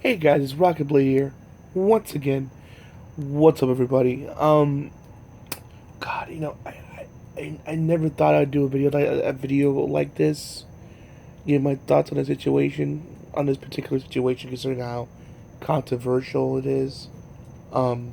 Hey guys, it's RockingTheBlade here. Once again, what's up, everybody? God, I never thought I'd do a video like this. Give my thoughts on the situation, on this particular situation, considering how controversial it is. Um,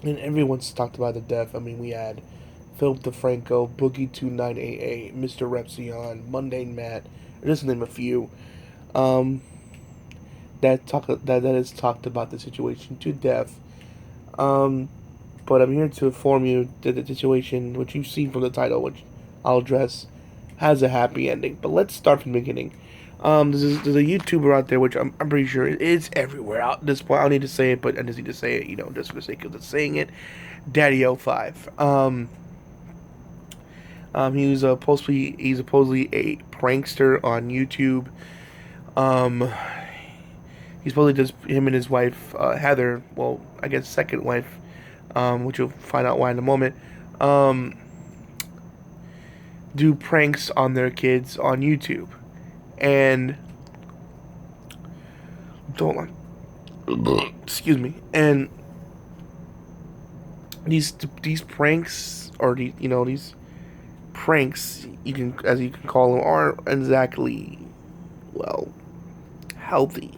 and everyone's talked about the death. I mean, we had Philip DeFranco, Boogie2988, Mr. Repsion, Mundane Matt, just to name a few. Um, that has talked about the situation to death. Um, but I'm here to inform you that the situation, which you've seen from the title, which I'll address, has a happy ending. But let's start from the beginning. There's a YouTuber out there, which I'm pretty sure it's everywhere out at this point. I don't need to say it, but I just need to say it, just for the sake of saying it. DaddyOFive. He's supposedly a prankster on YouTube. Um, He's supposedly just him and his wife Heather. Well, I guess second wife, which you'll find out why in a moment. Do pranks on their kids on YouTube, and don't excuse me. And these pranks, or these pranks, you can call them, aren't exactly, well, healthy,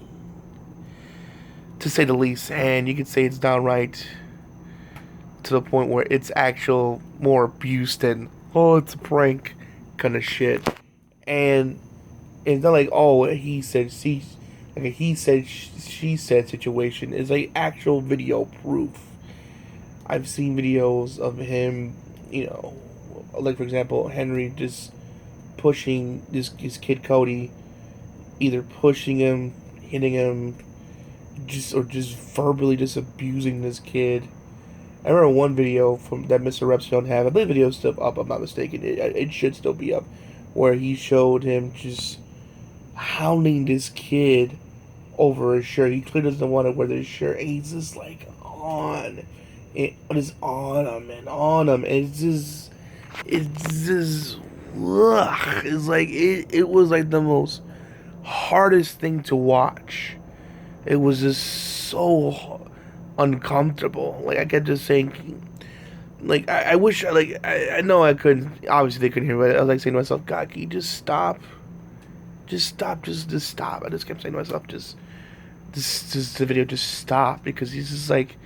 to say the least. And you could say it's downright to the point where it's actual more abuse than, oh, it's a prank kind of shit. And it's not like, oh, he said she said situation. Is like actual video proof. I've seen videos of him, like for example, Henry just pushing his kid Cody, either pushing him, hitting him, just verbally just abusing this kid. I remember one video from that Mr. Reps don't have. I believe the video's still up. I'm not mistaken. It should still be up, where he showed him just hounding this kid over his shirt. He clearly doesn't want to wear this shirt, and he's just like just on him and on him. And it's just, ugh. It's like it was like the most hardest thing to watch. It was just so uncomfortable. Like I kept just saying, like I wish, I know I couldn't. Obviously they couldn't hear, but I was like saying to myself, God, can you just stop? Just stop. Just stop. I just kept saying to myself, just the video, just stop, because he's just like,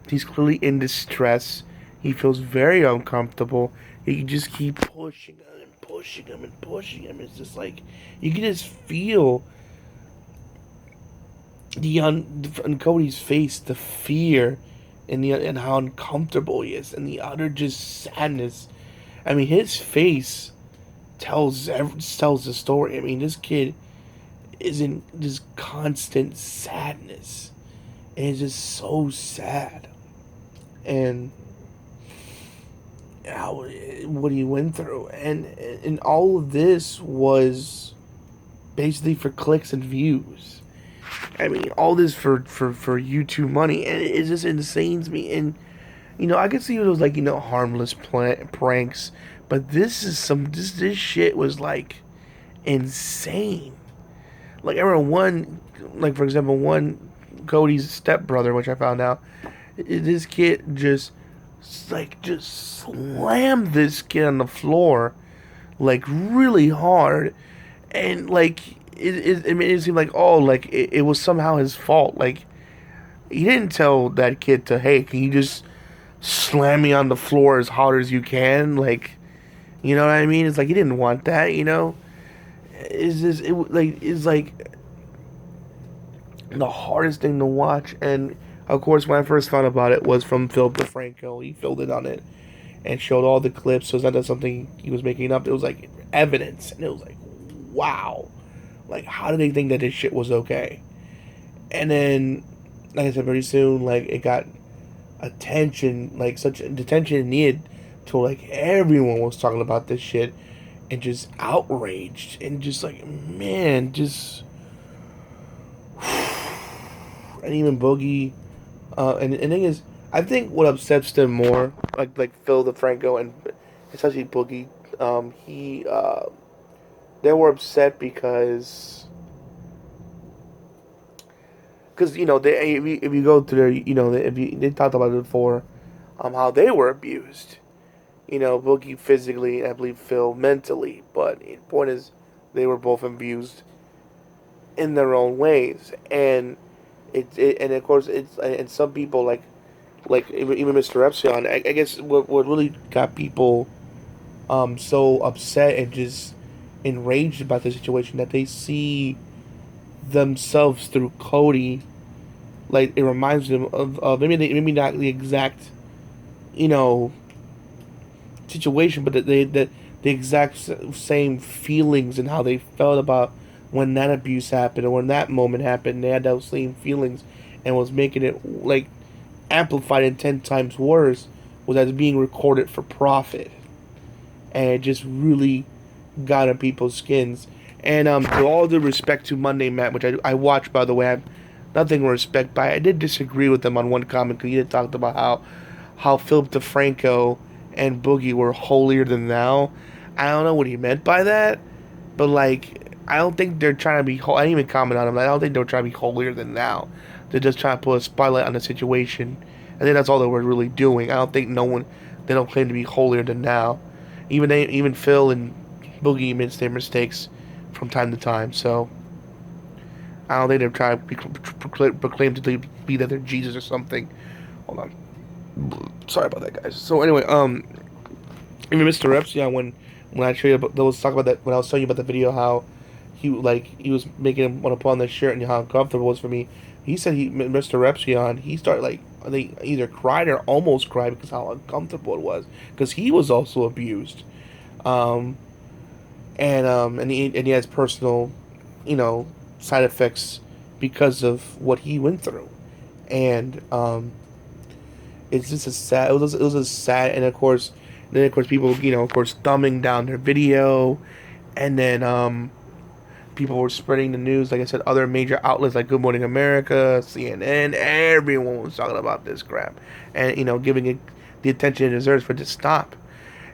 he's clearly in distress. He feels very uncomfortable. He can just keep pushing him and pushing him and pushing him. It's just like you can just feel on Cody's face, the fear and how uncomfortable he is, and the utter just sadness. I mean, his face tells the story. I mean, this kid is in this constant sadness, and it's just so sad, and how what he went through, and all of this was basically for clicks and views. I mean, all this for YouTube money, and it just insanes me. And I could see those, like, harmless pranks, but this shit was like insane. Like, I remember one, like for example, one Cody's stepbrother, which I found out, this kid just slammed this kid on the floor, like really hard, and like it made it seem like, oh, like it was somehow his fault. Like, he didn't tell that kid to, hey, can you just slam me on the floor as hard as you can? Like, you know what I mean? It's like he didn't want that. It's like the hardest thing to watch. And of course, when I first found about it was from Philip DeFranco. He filled in on it and showed all the clips. So it's not just something he was making up. It was like evidence, and it was like, wow. Like, how did they think that this shit was okay? And then, like I said, pretty soon, like, it got attention, like, such attention it needed, to, like, everyone was talking about this shit, and just outraged, and just, like, man, just, and even Boogie, and the thing is, I think what upsets them more, like Phil DeFranco, and especially Boogie, they were upset because because if you go through their, they talked about it before, how they were abused. Boogie physically, and I believe Phil mentally. But the point is, they were both abused in their own ways, and and of course and some people like even Mr. Epsilon. I guess what really got people so upset and just enraged about the situation that they see themselves through Cody. Like it reminds them of maybe not the exact you know situation, but that the exact same feelings and how they felt about when that abuse happened or when that moment happened. They had those same feelings, and was making it like amplified in 10 times worse was as being recorded for profit, and it just really got on people's skins. And to all the respect to Monday Matt, which I watched by the way, I have nothing to respect by. I did disagree with him on one comment because he had talked about how Philip DeFranco and Boogie were holier than thou. I don't know what he meant by that, but like I don't think they're trying to be. I didn't even comment on him. I don't think they're trying to be holier than thou. They're just trying to put a spotlight on the situation. I think that's all they were really doing. I don't think they don't claim to be holier than thou. Even Phil and Boogie makes their mistakes from time to time. So I don't think they're trying to proclaim to be that they're Jesus or something. Hold on. Sorry about that, guys. So anyway, even Mr. Epsilon, when I showed you about, there was talk about that when I was telling you about the video how he was making him want to put on the shirt and how uncomfortable it was for me. He said Mr. Epsilon, he started like I think either cried or almost cried because how uncomfortable it was because he was also abused, and he has personal, side effects because of what he went through, and it's just a sad. It was a sad, and of course, people, of course, thumbing down their video, and then people were spreading the news. Like I said, other major outlets like Good Morning America, CNN, everyone was talking about this crap, and giving it the attention it deserves for it to stop.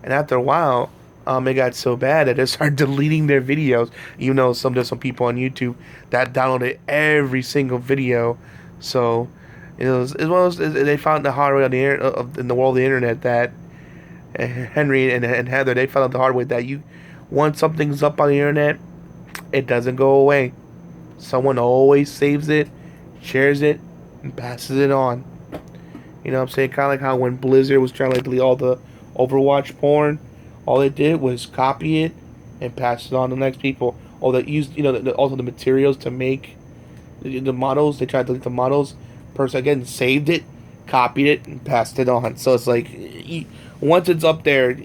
And after a while, it got so bad that they started deleting their videos. There's some people on YouTube that downloaded every single video, so. As well as they found the hard way on in the world of the internet that Henry and Heather, they found out the hard way that once something's up on the internet, it doesn't go away. Someone always saves it, shares it, and passes it on. You know what I'm saying? Kind of like how when Blizzard was trying to delete all the Overwatch porn, all they did was copy it and pass it on to the next people. Or they used, also the materials to make the models. They tried to delete the models. Person again saved it, copied it, and passed it on. So it's like once it's up there,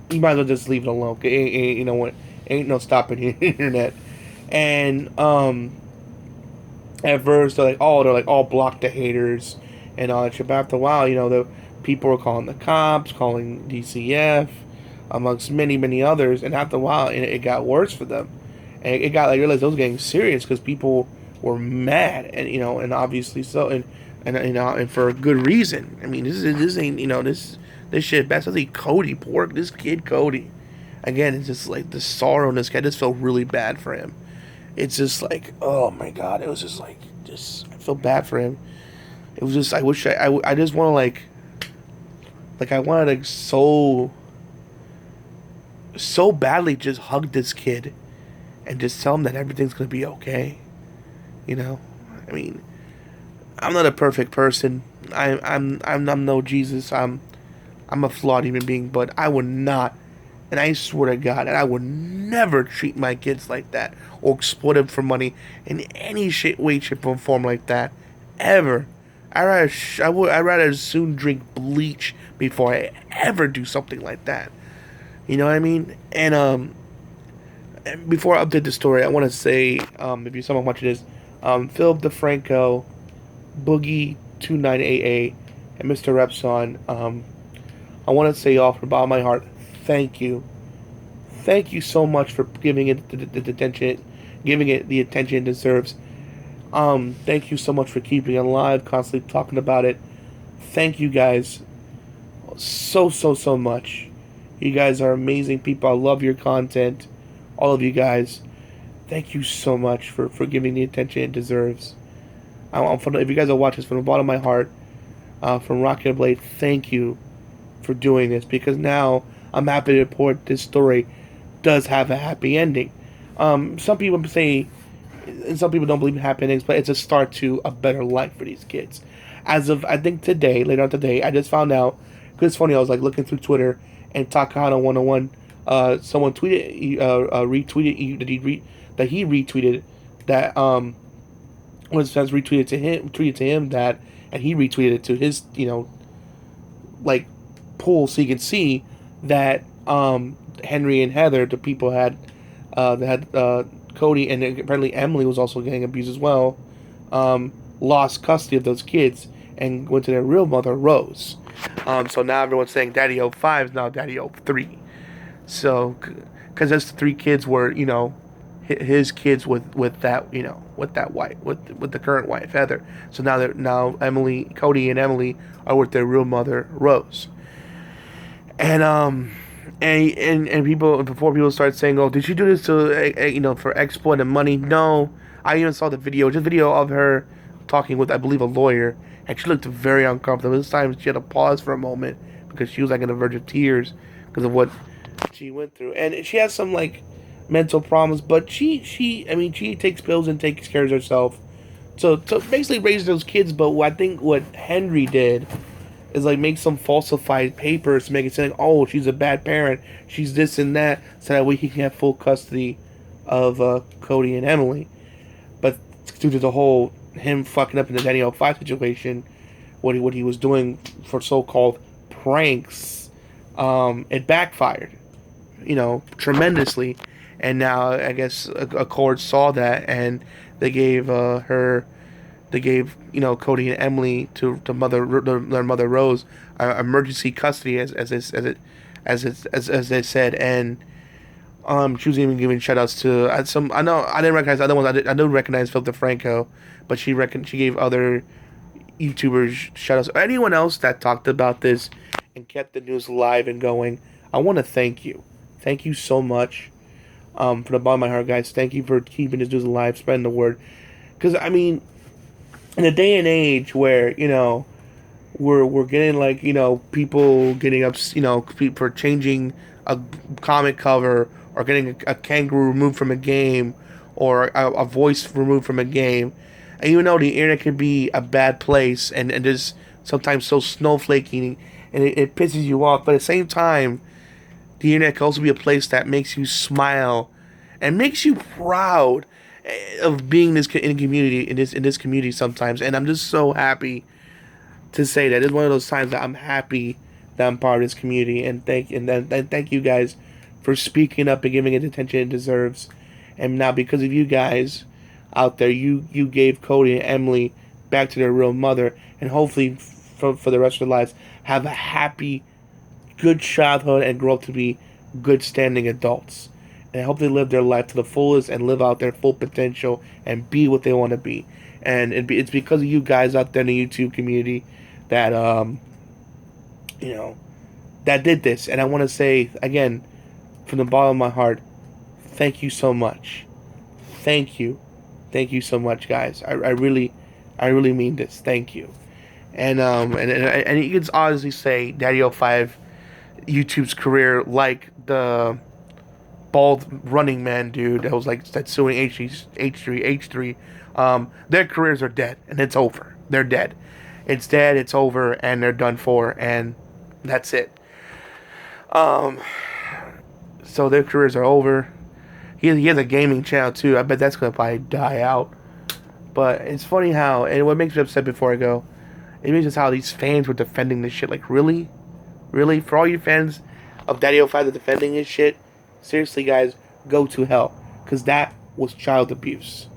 you might as well just leave it alone. Ain't no stopping the internet. And at first they're like all block the haters and all that shit. But after a while, the people were calling the cops, calling DCF, amongst many others. And after a while, it got worse for them. And it got like realized it was getting serious because people were mad, and and obviously so, and for a good reason. I mean, this ain't this shit. Especially Cody, this kid Cody. Again, it's just like the sorrow in this guy. I just felt really bad for him. It's just like, oh my god, it was just like I feel bad for him. It was just I wish I just want to like I wanted to so badly just hug this kid and just tell him that everything's gonna be okay. I mean, I'm not a perfect person. I'm no Jesus. I'm a flawed human being, but I would not, and I swear to God, that I would never treat my kids like that or exploit them for money in any way, shape, or form like that, ever. I'd rather soon drink bleach before I ever do something like that. You know what I mean? And before I update the story, I want to say, if you're someone watching this. Philip DeFranco, Boogie 29AA, and Mr. Repson, I want to say off the bottom of my heart, thank you. Thank you so much for giving it the attention it deserves. Thank you so much for keeping it alive, constantly talking about it. Thank you guys so much. You guys are amazing people. I love your content. All of you guys. Thank you so much for giving the attention it deserves. If you guys are watching this from the bottom of my heart, from RockingTheBlade, thank you for doing this, because now I'm happy to report this story does have a happy ending. Some people say, and some people don't believe in happy endings, but it's a start to a better life for these kids. As of, I think today, later on today, I just found out, because it's funny, I was like looking through Twitter, and Takahata 101, someone tweeted, retweeted, that he retweeted that, one of his fans tweeted to him that, and he retweeted it to his, like, pool, so you can see that, Henry and Heather, the people that had Cody, and apparently Emily was also getting abused as well, lost custody of those kids and went to their real mother, Rose. So now everyone's saying DaddyOFive is now DaddyO3. So, because those 3 kids were, his kids with that, with that wife, with the current wife, Heather. So now Cody and Emily are with their real mother, Rose. And people, before people start saying, "Oh, did she do this to for exploit and money?" No, I even saw the video, just video of her talking with, I believe, a lawyer, and she looked very uncomfortable. This time she had to pause for a moment because she was like on the verge of tears because of what she went through, and she has some like mental problems, but she takes pills and takes care of herself, so basically raise those kids. But I think what Henry did is like make some falsified papers to make it sound like, oh, she's a bad parent, she's this and that, so that way he can have full custody of Cody and Emily. But due to the whole him fucking up in the DaddyOFive situation, what he was doing for so-called pranks, it backfired, tremendously. And now I guess a court saw that, and they gave Cody and Emily to their mother Rose, emergency custody as they said, and she was even giving shoutouts to some. I know I didn't recognize other ones. I don't recognize Phil DeFranco, but she gave other YouTubers shoutouts. Anyone else that talked about this and kept the news alive and going, I want to thank you. Thank you so much. From the bottom of my heart, guys. Thank you for keeping this news alive, spreading the word. Because in a day and age where we're getting like people getting up for changing a comic cover, or getting a kangaroo removed from a game, or a voice removed from a game, and the internet can be a bad place and just sometimes so snowflakey, and it pisses you off, but at the same time the internet can also be a place that makes you smile and makes you proud of being in this community sometimes. And I'm just so happy to say that it's one of those times that I'm happy that I'm part of this community, and thank you guys for speaking up and giving it the attention it deserves. And now, because of you guys out there, you gave Cody and Emily back to their real mother, and hopefully for the rest of their lives have a happy, good childhood and grow up to be good standing adults. And I hope they live their life to the fullest and live out their full potential and be what they want to be. And it's because of you guys out there in the YouTube community that that did this. And I want to say again, from the bottom of my heart, thank you so much. Thank you so much, guys. I really mean this. Thank you. And you can honestly say DaddyOFive YouTube's career, like the bald Running Man dude that was like that's suing H3, their careers are dead, and it's over. They're dead. It's dead, it's over, and they're done for, and that's it. So their careers are over. He has a gaming channel too. I bet that's gonna probably die out. But it's funny how, and what makes me upset before I go, it makes us how these fans were defending this shit. Like, really? For all you fans of DaddyOFive that are defending this shit, seriously, guys, go to hell. Because that was child abuse.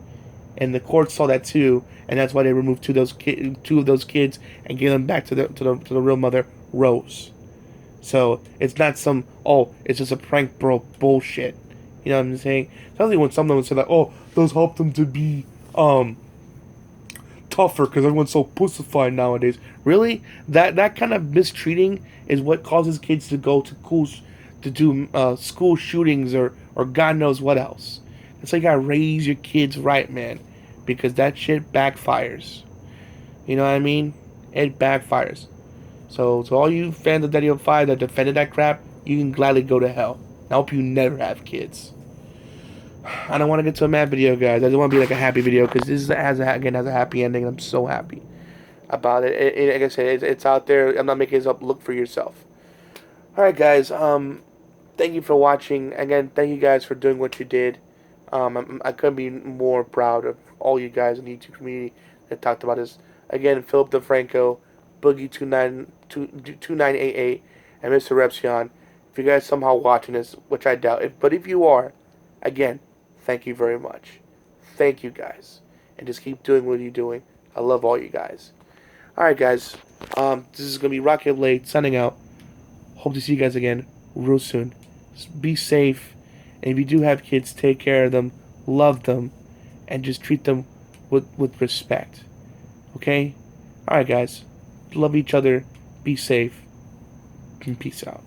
And the court saw that too, and that's why they removed two of those kids and gave them back to the real mother, Rose. So it's not some, it's just a prank bro bullshit. You know what I'm saying? Especially when someone would say like, those help them to be tougher because everyone's so pussified nowadays. Really? That kind of mistreating is what causes kids to go to do school shootings or God knows what else. It's like you gotta raise your kids right, man. because that shit backfires. You know what I mean? It backfires. So to all you fans of DaddyOFive that defended that crap, you can gladly go to hell. I hope you never have kids. I don't want to get to a mad video, guys. I just want to be like a happy video because this has a happy ending. And I'm so happy about it. Like I said, it's out there. I'm not making this up. Look for yourself. All right, guys. Thank you for watching. Again, thank you guys for doing what you did. I couldn't be more proud of all you guys in the YouTube community that talked about this. Again, Philip DeFranco, Boogie2988, and Mr. Repsion. If you guys somehow watching this, which I doubt, but if you are, again, thank you very much. Thank you guys, and just keep doing what you're doing. I love all you guys. All right, guys. This is gonna be RockingTheBlade signing out. Hope to see you guys again real soon. Just be safe, and if you do have kids, take care of them, love them, and just treat them with respect. Okay? All right, guys. Love each other. Be safe. And peace out.